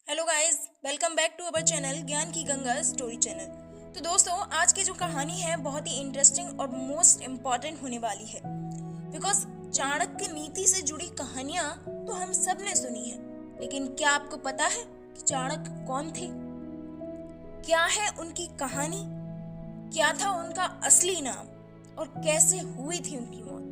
Hello guys, welcome back to our channel Gyan ki Ganga story channel. तो दोस्तों, आज की जो कहानी है बहुत ही इंटरेस्टिंग और मोस्ट इम्पॉर्टेंट होने वाली है बिकॉज चाणक्य नीति से जुड़ी कहानियां तो हम सब ने सुनी है, लेकिन क्या आपको पता है कि चाणक्य कौन थे? क्या है उनकी कहानी? क्या था उनका असली नाम और कैसे हुई थी उनकी मौत?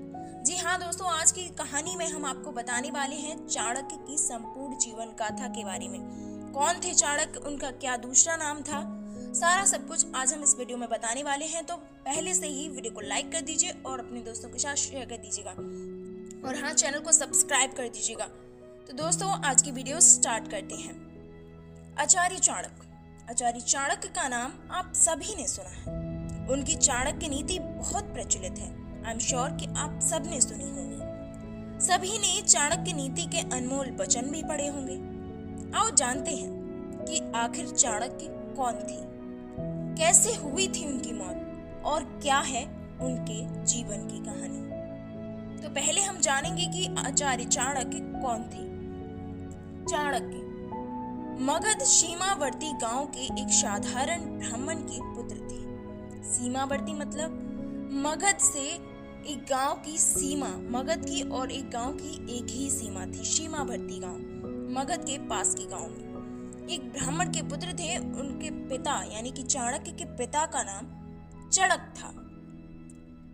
जी हाँ दोस्तों, आज की कहानी में हम आपको बताने वाले हैं चाणक्य की संपूर्ण जीवन गाथा के बारे में। कौन थे चाणक्य, उनका क्या दूसरा नाम था, सारा सब कुछ आज हम इस वीडियो में बताने वाले हैं। तो पहले से ही वीडियो को लाइक कर दीजिए और अपने दोस्तों के साथ शेयर कर दीजिएगा और हाँ, चैनल को सब्सक्राइब कर दीजिएगा। तो दोस्तों, आज की वीडियो स्टार्ट करते हैं। आचार्य चाणक्य। आचार्य चाणक्य का नाम आप सभी ने सुना है। उनकी चाणक्य नीति बहुत प्रचलित है। आई एम श्योर कि आप सब ने सुनी होंगी। सभी ने चाणक्य नीति के अनमोल वचन भी पढ़े होंगे। आओ जानते हैं कि आखिर चाणक्य कौन थे, कैसे हुई थी उनकी मौत और क्या है उनके जीवन की कहानी। तो पहले हम जानेंगे कि आचार्य चाणक्य कौन थे। चाणक्य मगध सीमावर्ती गांव के एक साधारण ब्राह्मण के पुत्र थे। सीमावर्ती मतलब मगध से एक गांव की सीमा, मगध की और एक गांव की एक ही सीमा थी। सीमावर्ती गांव मगध के पास के गांव में एक ब्राह्मण के पुत्र थे। उनके पिता यानी कि चाणक्य के पिता का नाम चणक था।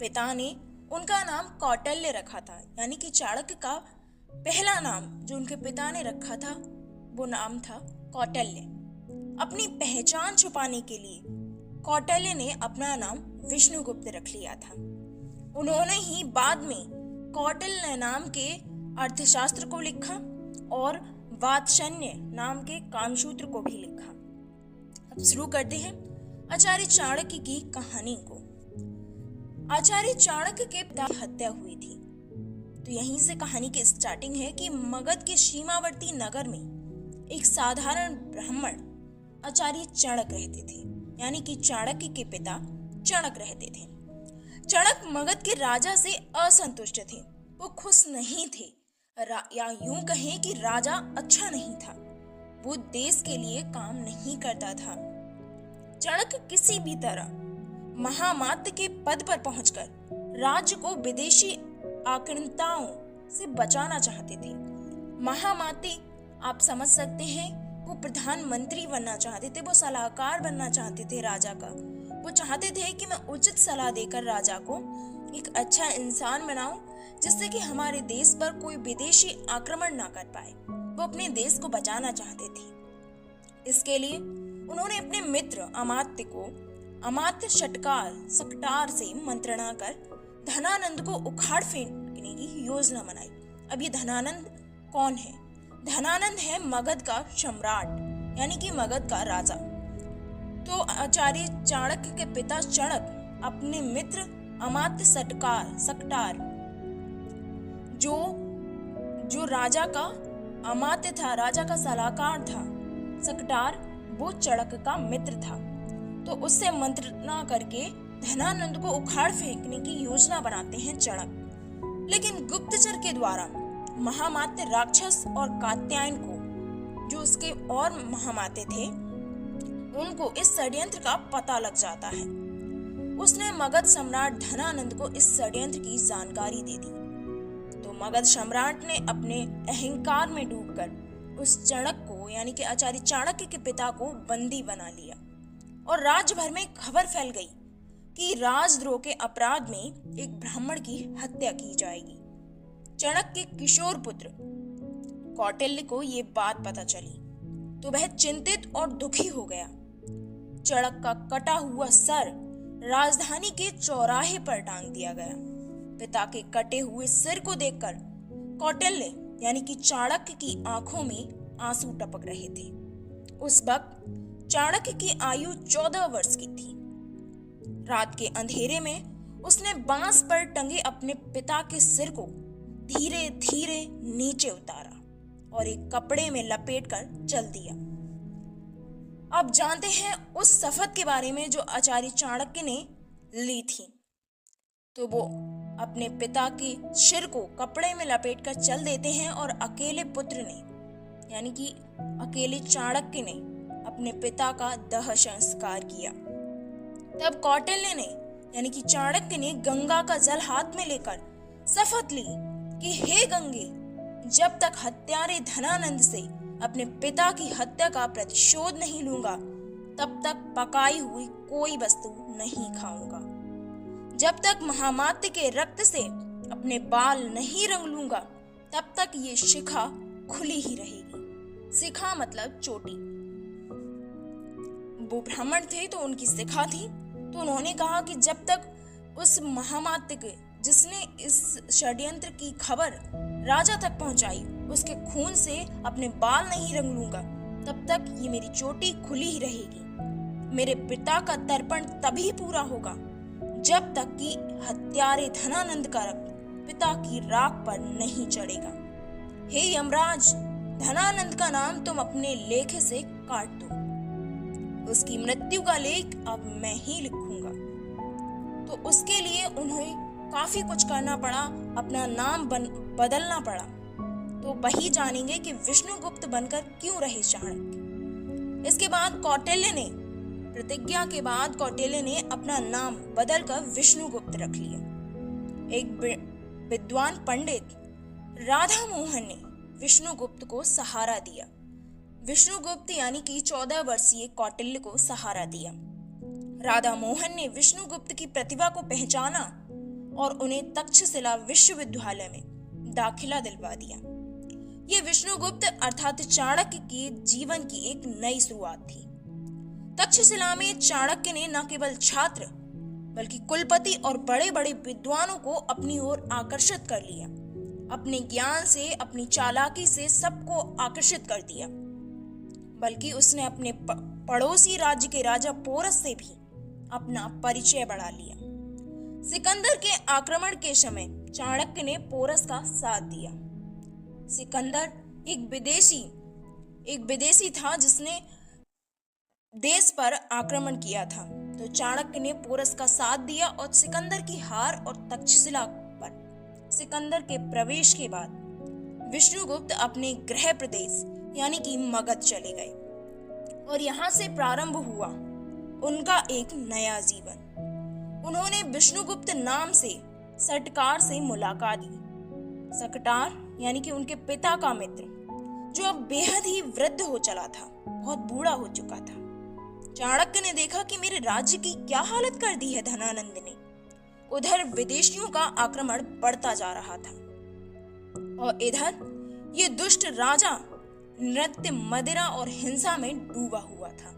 पिता ने उनका नाम कौटिल्य रखा था, यानी कि चाणक्य का पहला नाम जो उनके पिता ने रखा था वो नाम था कौटिल्य। अपनी पहचान छुपाने के लिए कौटिल्य ने अपना नाम विष्णुगुप्त रख लिया था। उन्होंने ही बाद में कौटिल्य नाम के अर्थशास्त्र को लिखा और वात्स्यन्य नाम के कामसूत्र को भी लिखा। अब शुरू करते हैं आचार्य चाणक्य की कहानी को। आचार्य चाणक्य के पिता की हत्या हुई थी। तो यहीं से कहानी की स्टार्टिंग है कि मगध के सीमावर्ती नगर में एक साधारण ब्राह्मण आचार्य चणक रहते थे, यानी कि चाणक्य के पिता चणक रहते थे। चणक मगध के राजा से असंतुष्ट थे। वो खुश नहीं थे, या यूं कहें कि राजा अच्छा नहीं था। वो देश के लिए काम नहीं करता था। चणक किसी भी तरह महामात्य के पद पर पहुंचकर राज्य को विदेशी आक्रांताओं से बचाना चाहते थे। महामात्य आप समझ सकते हैं, वो प्रधानमंत्री बनना चाहते थे, वो सलाहकार बनना चाहते थे राजा का। वो चाहते थे कि मैं उचित सलाह देकर राजा को एक अच्छा इंसान बनाऊं, जिससे कि हमारे देश पर कोई विदेशी आक्रमण ना कर पाए। वो अपने देश को बचाना चाहते थे। इसके लिए उन्होंने अपने मित्र अमात्य को अमात्य सकटार से मंत्रणा कर धनानंद को उखाड़ फेंकने की योजना बनाई। अब ये धनानंद कौन है? धनानंद है मगध का सम्राट, यानी कि मगध का राजा। तो आचार्य चाणक्य के पिता चणक अपने मित्र अमात्य सकटार जो राजा का अमात्य था, राजा का सलाहकार था, सकटार वो चणक का मित्र था। तो उससे मंत्रणा करके धनानंद को उखाड़ फेंकने की योजना बनाते हैं चणक। लेकिन गुप्तचर के द्वारा महामात्य राक्षस और कात्यायन को, जो उसके और महामात्य थे, उनको इस षड्यंत्र का पता लग जाता है। उसने मगध सम्राट धनानंद को इस षड्यंत्र की जानकारी दे दी। तो मगध सम्राट ने अपने अहंकार में डूबकर उस चणक को, यानी कि आचार्य चाणक्य के पिता को बंदी बना लिया और राज्य भर में खबर फैल गई कि राजद्रोह के अपराध में एक ब्राह्मण की हत्या की जाएगी। चणक के किशोर पुत्र कौटिल्य को ये बात पता चली तो वह चिंतित और दुखी हो गया। चणक का कटा हुआ सर राजधानी के चौराहे पर टांग दिया गया। पिता के कटे हुए सिर को देखकर कौटिल्य यानी कि चाणक्य की आंखों में आंसू टपक रहे थे। उस वक्त चाणक्य की आयु 14 वर्ष की थी। रात के अंधेरे में उसने बांस पर टंगे अपने पिता के सिर को धीरे धीरे नीचे उतारा और एक कपड़े में लपेटकर चल दिया। अब जानते हैं उस शपथ के बारे में जो आचार्य चाणक्य ने ली थी। तो वो अपने पिता के सिर को कपड़े में लपेटकर चल देते हैं और अकेले पुत्र ने यानी कि अकेले चाणक्य ने अपने पिता का दाह संस्कार किया। तब कौटिल्य ने यानी कि चाणक्य ने गंगा का जल हाथ में लेकर शपथ ली कि हे गंगे, जब तक हत्यारे धनानंद से अपने पिता की हत्या का प्रतिशोध नहीं लूंगा, तब तक पकाई हुई कोई वस्तु नहीं खाऊंगा। जब तक महामात्य के रक्त से अपने बाल नहीं रंग लूंगा, तब तक ये शिखा खुली ही रहेगी। शिखा मतलब चोटी। वो ब्राह्मण थे तो उनकी शिखा थी, तो उन्होंने कहा कि जब तक उस महामात्य के जिसने इस षड्यंत्र की खबर राजा तक पहुंचाई उसके खून से अपने बाल नहीं रंग लूंगा, तब तक ये मेरी चोटी खुली ही रहेगी। मेरे पिता का तर्पण तभी पूरा होगा जब तक कि हत्यारे धनानंद का रक्त पिता की राख पर नहीं चढ़ेगा। हे यमराज, धनानंद का नाम तुम अपने लेखे से काट दो। उसकी मृत्यु का लेख अब मैं ही लिखूंगा। तो उसके लिए उन्हें काफी कुछ करना पड़ा, अपना नाम बदलना पड़ा। तो वही जानेंगे कि विष्णुगुप्त बनकर क्यों रहे चाणक्य। इसके बाद कौटिल्य ने प्रतिज्ञा के बाद कौटिल्य ने अपना नाम बदलकर विष्णुगुप्त रख लिया। एक विद्वान पंडित राधा मोहन ने विष्णुगुप्त को सहारा दिया। विष्णुगुप्त यानी कि 14 वर्षीय कौटिल्य को सहारा दिया। राधा मोहन ने विष्णुगुप्त की प्रतिभा को पहचाना और उन्हें तक्षशिला विश्वविद्यालय में दाखिला दिलवा दिया। ये विष्णुगुप्त अर्थात चाणक्य के जीवन की एक नई शुरुआत थी। तक्षशिला में चाणक्य ने न केवल छात्र बल्कि कुलपति और बड़े बड़े विद्वानों को अपनी ओर आकर्षित कर लिया। अपने ज्ञान से, अपनी चालाकी से सबको आकर्षित कर दिया। बल्कि उसने अपने पड़ोसी राज्य के राजा पोरस से भी अपना परिचय बढ़ा लिया। सिकंदर के आक्रमण के समय चाणक्य ने पोरस का साथ दिया। सिकंदर एक विदेशी था जिसने देश पर आक्रमण किया था। तो चाणक्य ने पोरस का साथ दिया और सिकंदर की हार और तक्षशिला पर सिकंदर के प्रवेश के बाद विष्णुगुप्त अपने गृह प्रदेश यानी कि मगध चले गए और यहाँ से प्रारंभ हुआ उनका एक नया जीवन। उन्होंने विष्णुगुप्त नाम से सटकार से मुलाकात की। सकटार यानी कि उनके पिता का मित्र, जो अब बेहद ही वृद्ध हो चला था, बहुत बूढ़ा हो चुका था। चाणक्य ने देखा कि मेरे राज्य की क्या हालत कर दी है धनानंद ने। उधर विदेशियों का आक्रमण बढ़ता जा रहा था और इधर ये दुष्ट राजा नृत्य, मदिरा और हिंसा में डूबा हुआ था।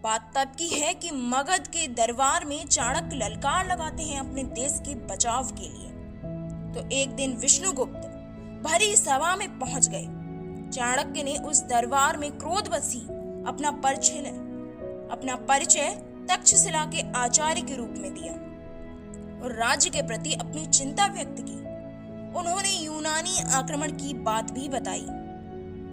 बात तब की है कि मगध के दरबार में चाणक्य ललकार लगाते हैं अपने देश के बचाव के लिए। तो एक दिन विष्णुगुप्त भरी सभा में पहुंच गए। चाणक्य ने उस दरबार में क्रोधवशी अपना परिचय तक्षशिला के आचार्य के रूप में दिया और राज्य के प्रति अपनी चिंता व्यक्त की। उन्होंने यूनानी आक्रमण की बात भी बताई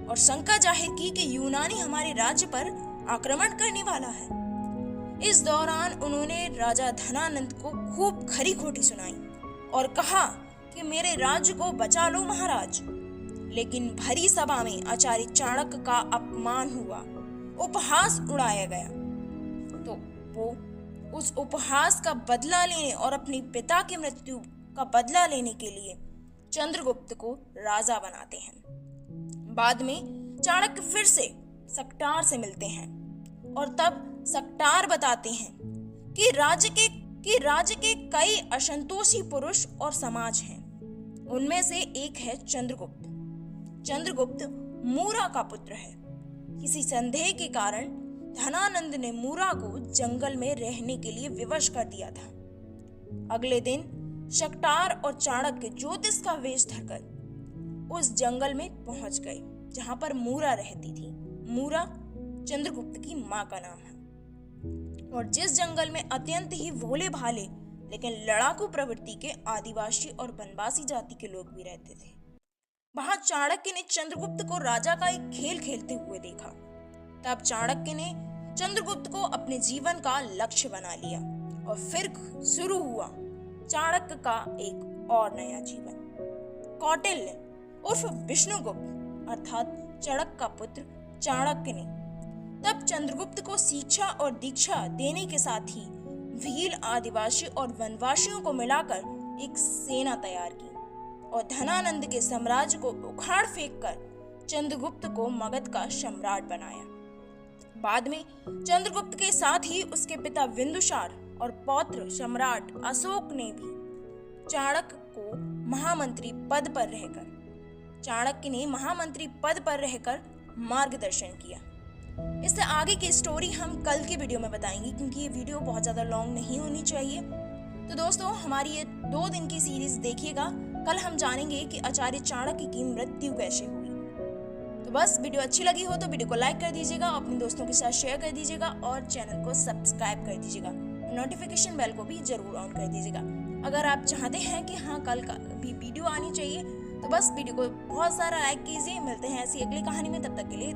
और शंका जाहिर की कि यूनानी हमारे राज्य पर आक्रमण करने वाला है। इस दौरान उन्होंने राजा धनानंद को खूब खरी खोटी सुनाई और कहा कि मेरे राज्य को बचा लो महाराज। लेकिन भरी सभा में आचार्य चाणक्य का अपमान हुआ, उपहास उड़ाया गया। तो वो उस उपहास का बदला लेने और अपने पिता की मृत्यु का बदला लेने के लिए चंद्रगुप्त को राजा बनाते हैं। बाद में चाणक्य फिर से सकटार से मिलते हैं और तब सकटार बताते हैं कि राज्य के कई असंतोषी पुरुष और समाज हैं। उनमें से एक है चंद्रगुप्त। चंद्रगुप्त मूरा का पुत्र है। किसी संदेह के कारण धनानंद ने मूरा को जंगल में रहने के लिए विवश कर दिया था। अगले दिन सकटार और चाणक्य ज्योतिष का वेश धरकर उस जंगल में पहुंच गए जहां पर मूरा रहती थी। मूरा चंद्रगुप्त की मां का नाम है और जिस जंगल में अत्यंत ही भोले भाले लेकिन लड़ाकू प्रवृत्ति के आदिवासी और वनवासी जाति के लोग भी रहते थे, वहां चाणक्य ने चंद्रगुप्त को राजा का एक खेल खेलते हुए देखा। तब चाणक्य ने चंद्रगुप्त को अपने जीवन का लक्ष्य बना लिया और फिर शुरू हुआ चाणक्य का एक और नया जीवन। कौटिल्य उर्फ विष्णुगुप्त अर्थात चड़क का पुत्र चाणक्य ने। तब चंद्रगुप्त को शिक्षा और दीक्षा देने के साथ ही भील आदिवासी और वनवासियों को मिलाकर एक सेना तैयार की और धनानंद के साम्राज्य को उखाड़ फेंककर चंद्रगुप्त को मगध का सम्राट बनाया। बाद में चंद्रगुप्त के साथ ही उसके पिता बिंदुसार और पौत्र सम्राट अशोक ने भी चाणक्य को महामंत्री पद पर रहकर मार्गदर्शन किया। इससे आगे की स्टोरी हम कल की वीडियो में बताएंगे, क्योंकि ये वीडियो बहुत ज़्यादा लॉन्ग नहीं होनी चाहिए। तो दोस्तों, हमारी ये 2 दिन की सीरीज देखिएगा। कल हम जानेंगे कि आचार्य चाणक्य की मृत्यु कैसे हुई। तो बस वीडियो अच्छी लगी हो तो वीडियो को लाइक कर दीजिएगा, अपने दोस्तों के साथ शेयर कर दीजिएगा और चैनल को सब्सक्राइब कर दीजिएगा। नोटिफिकेशन बेल को भी जरूर ऑन कर दीजिएगा। अगर आप चाहते हैं कि हाँ कल का भी वीडियो आनी चाहिए तो बस वीडियो को बहुत सारा लाइक कीजिए। मिलते हैं ऐसी अगली कहानी में, तब तक के लिए